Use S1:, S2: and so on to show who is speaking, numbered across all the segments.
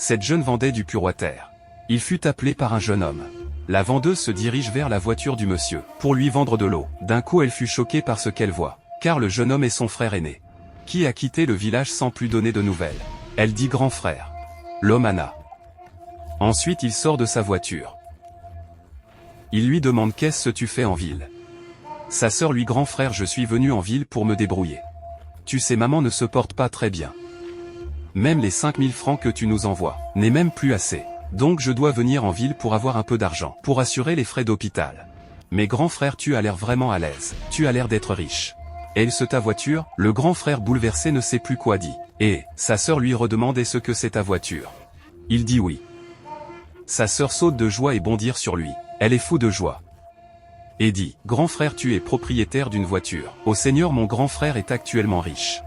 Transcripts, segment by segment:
S1: Cette jeune vendait du pur-water. Il fut appelé par un jeune homme. La vendeuse se dirige vers la voiture du monsieur, pour lui vendre de l'eau. D'un coup elle fut choquée par ce qu'elle voit, car le jeune homme est son frère aîné, qui a quitté le village sans plus donner de nouvelles. Elle dit grand frère. L'homme Anna. Ensuite il sort de sa voiture. Il lui demande qu'est-ce que tu fais en ville. Sa sœur lui grand frère je suis venu en ville pour me débrouiller. Tu sais maman ne se porte pas très bien. Même les 5000 francs que tu nous envoies, n'est même plus assez. Donc je dois venir en ville pour avoir un peu d'argent, pour assurer les frais d'hôpital. Mais grand frère tu as l'air vraiment à l'aise, tu as l'air d'être riche. Est-ce ta voiture? Le grand frère bouleversé ne sait plus quoi dire. Et, sa sœur lui redemande est-ce que c'est ta voiture? Il dit oui. Sa sœur saute de joie et bondir sur lui, elle est fou de joie. Et dit, grand frère tu es propriétaire d'une voiture. Ô Seigneur mon grand frère est actuellement riche.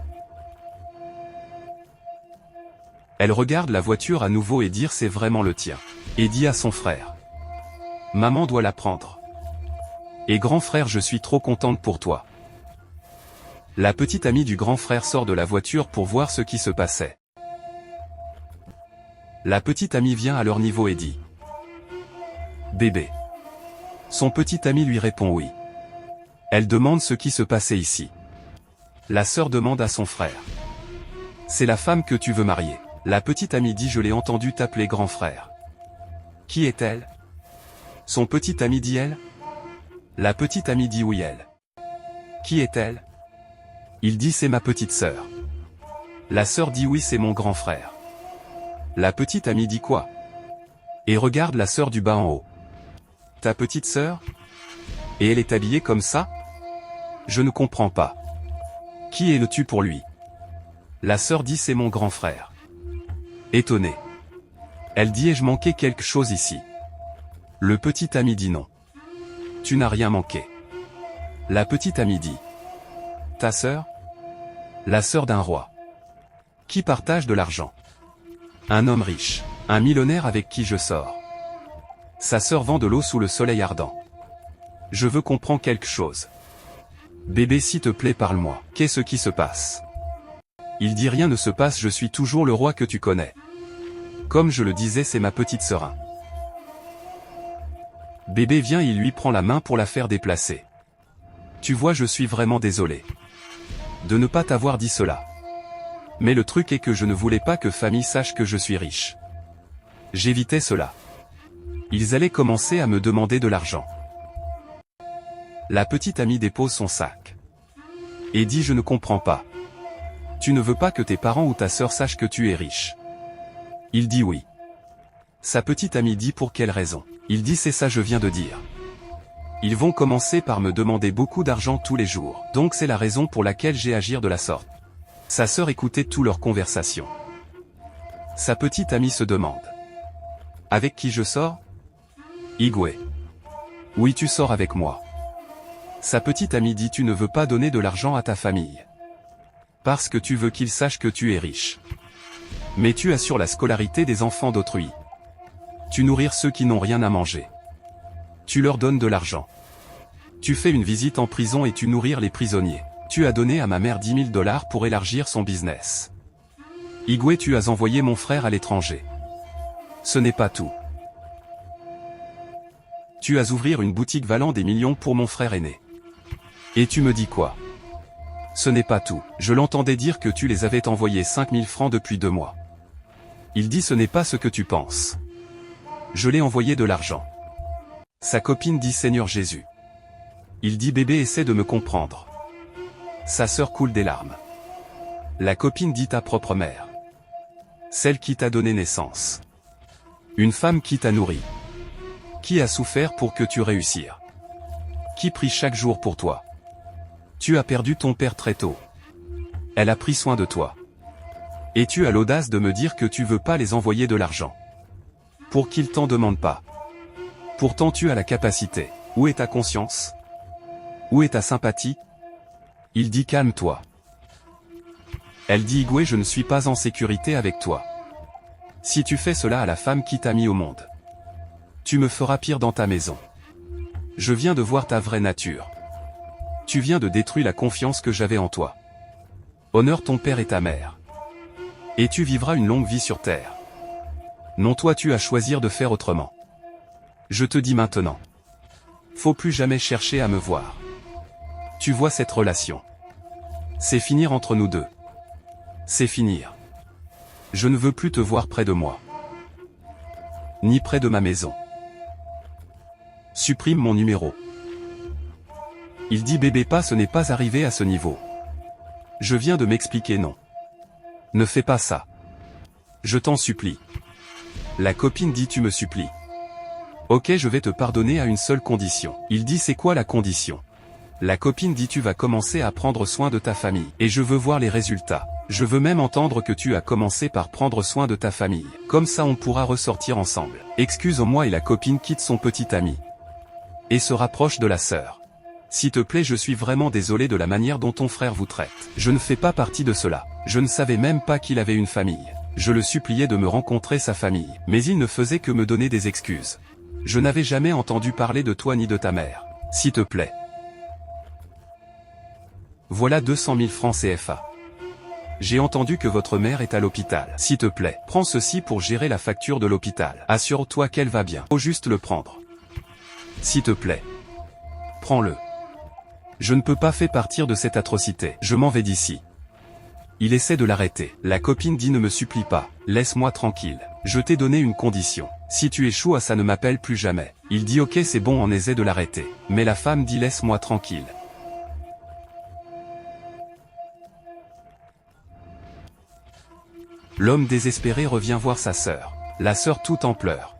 S1: Elle regarde la voiture à nouveau et dit c'est vraiment le tien. Et dit à son frère. Maman doit la prendre. Et grand frère je suis trop contente pour toi. La petite amie du grand frère sort de la voiture pour voir ce qui se passait. La petite amie vient à leur niveau et dit. Bébé. Son petit ami lui répond oui. Elle demande ce qui se passait ici. La sœur demande à son frère. C'est la femme que tu veux marier. La petite amie dit je l'ai entendu t'appeler grand frère. Qui est-elle? Son petit ami dit elle. La petite amie dit oui elle. Qui est-elle? Il dit c'est ma petite sœur. La sœur dit oui c'est mon grand frère. La petite amie dit quoi? Et regarde la sœur du bas en haut. Ta petite sœur? Et elle est habillée comme ça? Je ne comprends pas. Qui es-tu pour lui? La sœur dit c'est mon grand frère. Étonnée. Elle dit ai-je manqué quelque chose ici? Le petit ami dit non. Tu n'as rien manqué. La petite amie dit. Ta sœur? La sœur d'un roi. Qui partage de l'argent. Un homme riche. Un millionnaire avec qui je sors. Sa sœur vend de l'eau sous le soleil ardent. Je veux comprendre quelque chose. Bébé s'il te plaît parle-moi. Qu'est-ce qui se passe? Il dit rien ne se passe je suis toujours le roi que tu connais. Comme je le disais c'est ma petite sœur. Bébé vient il lui prend la main pour la faire déplacer. Tu vois je suis vraiment désolé. De ne pas t'avoir dit cela. Mais le truc est que je ne voulais pas que famille sache que je suis riche. J'évitais cela. Ils allaient commencer à me demander de l'argent. La petite amie dépose son sac. Et dit je ne comprends pas. Tu ne veux pas que tes parents ou ta sœur sachent que tu es riche. Il dit oui. Sa petite amie dit pour quelle raison. Il dit c'est ça je viens de dire. Ils vont commencer par me demander beaucoup d'argent tous les jours. Donc c'est la raison pour laquelle j'ai agir de la sorte. Sa sœur écoutait toute leur conversation. Sa petite amie se demande. Avec qui je sors? Igwe. Oui tu sors avec moi. Sa petite amie dit tu ne veux pas donner de l'argent à ta famille. Parce que tu veux qu'ils sachent que tu es riche. Mais tu assures la scolarité des enfants d'autrui. Tu nourrir ceux qui n'ont rien à manger. Tu leur donnes de l'argent. Tu fais une visite en prison et tu nourrir les prisonniers. Tu as donné à ma mère 10 000 $ pour élargir son business. Igwe tu as envoyé mon frère à l'étranger. Ce n'est pas tout. Tu as ouvrir une boutique valant des millions pour mon frère aîné. Et tu me dis quoi? Ce n'est pas tout. Je l'entendais dire que tu les avais envoyés 5000 francs depuis 2 mois. Il dit ce n'est pas ce que tu penses. Je l'ai envoyé de l'argent. Sa copine dit Seigneur Jésus. Il dit bébé essaie de me comprendre. Sa sœur coule des larmes. La copine dit ta propre mère. Celle qui t'a donné naissance. Une femme qui t'a nourri. Qui a souffert pour que tu réussisses. Qui prie chaque jour pour toi. Tu as perdu ton père très tôt. Elle a pris soin de toi. Et tu as l'audace de me dire que tu veux pas les envoyer de l'argent. Pour qu'ils t'en demandent pas. Pourtant tu as la capacité. Où est ta conscience? Où est ta sympathie? Il dit calme-toi. Elle dit Igwe je ne suis pas en sécurité avec toi. Si tu fais cela à la femme qui t'a mis au monde. Tu me feras pire dans ta maison. Je viens de voir ta vraie nature. Tu viens de détruire la confiance que j'avais en toi. Honore ton père et ta mère. Et tu vivras une longue vie sur terre. Non, toi tu as choisi de faire autrement. Je te dis maintenant. Faut plus jamais chercher à me voir. Tu vois cette relation. C'est finir entre nous deux. C'est finir. Je ne veux plus te voir près de moi. Ni près de ma maison. Supprime mon numéro. Il dit bébé pas, ce n'est pas arrivé à ce niveau. Je viens de m'expliquer, non. Ne fais pas ça. Je t'en supplie. La copine dit tu me supplies. Ok, je vais te pardonner à une seule condition. Il dit c'est quoi la condition? La copine dit tu vas commencer à prendre soin de ta famille. Et je veux voir les résultats. Je veux même entendre que tu as commencé par prendre soin de ta famille. Comme ça on pourra ressortir ensemble. Excuse-moi, et la copine quitte son petit ami. Et se rapproche de la sœur. S'il te plaît, je suis vraiment désolé de la manière dont ton frère vous traite. Je ne fais pas partie de cela. Je ne savais même pas qu'il avait une famille. Je le suppliais de me rencontrer sa famille. Mais il ne faisait que me donner des excuses. Je n'avais jamais entendu parler de toi ni de ta mère. S'il te plaît. Voilà 200 000 francs CFA. J'ai entendu que votre mère est à l'hôpital. S'il te plaît, prends ceci pour gérer la facture de l'hôpital. Assure-toi qu'elle va bien. Faut juste le prendre. S'il te plaît. Prends-le. Je ne peux pas faire partir de cette atrocité. Je m'en vais d'ici. Il essaie de l'arrêter. La copine dit ne me supplie pas. Laisse-moi tranquille. Je t'ai donné une condition. Si tu échoues à ça, ne m'appelle plus jamais. Il dit ok, c'est bon, on essaie de l'arrêter. Mais la femme dit laisse-moi tranquille. L'homme désespéré revient voir sa sœur. La sœur tout en pleurs.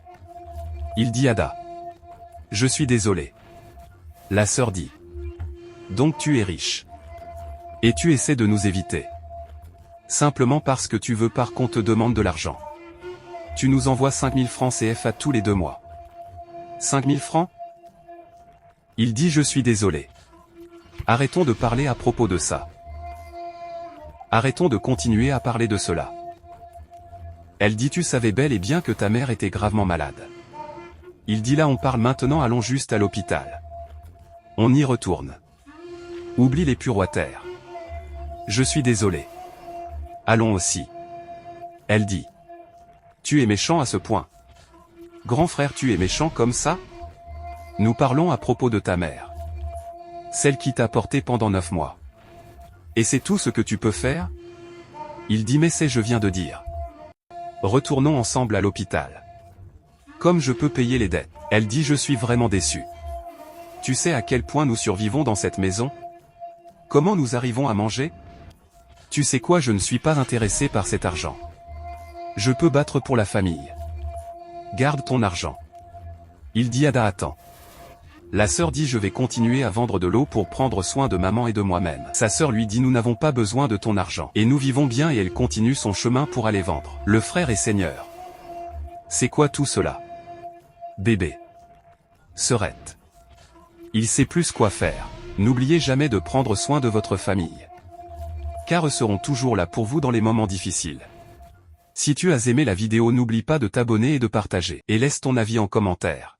S1: Il dit Ada. Je suis désolé. La sœur dit. Donc tu es riche. Et tu essaies de nous éviter. Simplement parce que tu veux pas qu'on te demande de l'argent. Tu nous envoies 5000 francs CFA tous les 2 mois. 5000 francs? Il dit je suis désolé. Arrêtons de parler à propos de ça. Arrêtons de continuer à parler de cela. Elle dit tu savais bel et bien que ta mère était gravement malade. Il dit là on parle maintenant, allons juste à l'hôpital. On y retourne. Oublie les puroitaires. Je suis désolé. Allons aussi. Elle dit. Tu es méchant à ce point. Grand frère, tu es méchant comme ça? Nous parlons à propos de ta mère. Celle qui t'a porté pendant 9 mois. Et c'est tout ce que tu peux faire? Il dit mais c'est je viens de dire. Retournons ensemble à l'hôpital. Comme je peux payer les dettes. Elle dit je suis vraiment déçu. Tu sais à quel point nous survivons dans cette maison? Comment nous arrivons à manger? Tu sais quoi, je ne suis pas intéressé par cet argent. Je peux battre pour la famille. Garde ton argent. Il dit Ada attends. La sœur dit je vais continuer à vendre de l'eau pour prendre soin de maman et de moi-même. Sa sœur lui dit nous n'avons pas besoin de ton argent. Et nous vivons bien, et elle continue son chemin pour aller vendre. Le frère est seigneur. C'est quoi tout cela? Bébé. Sœurette. Il sait plus quoi faire. N'oubliez jamais de prendre soin de votre famille. Car eux seront toujours là pour vous dans les moments difficiles. Si tu as aimé la vidéo, n'oublie pas de t'abonner et de partager. Et laisse ton avis en commentaire.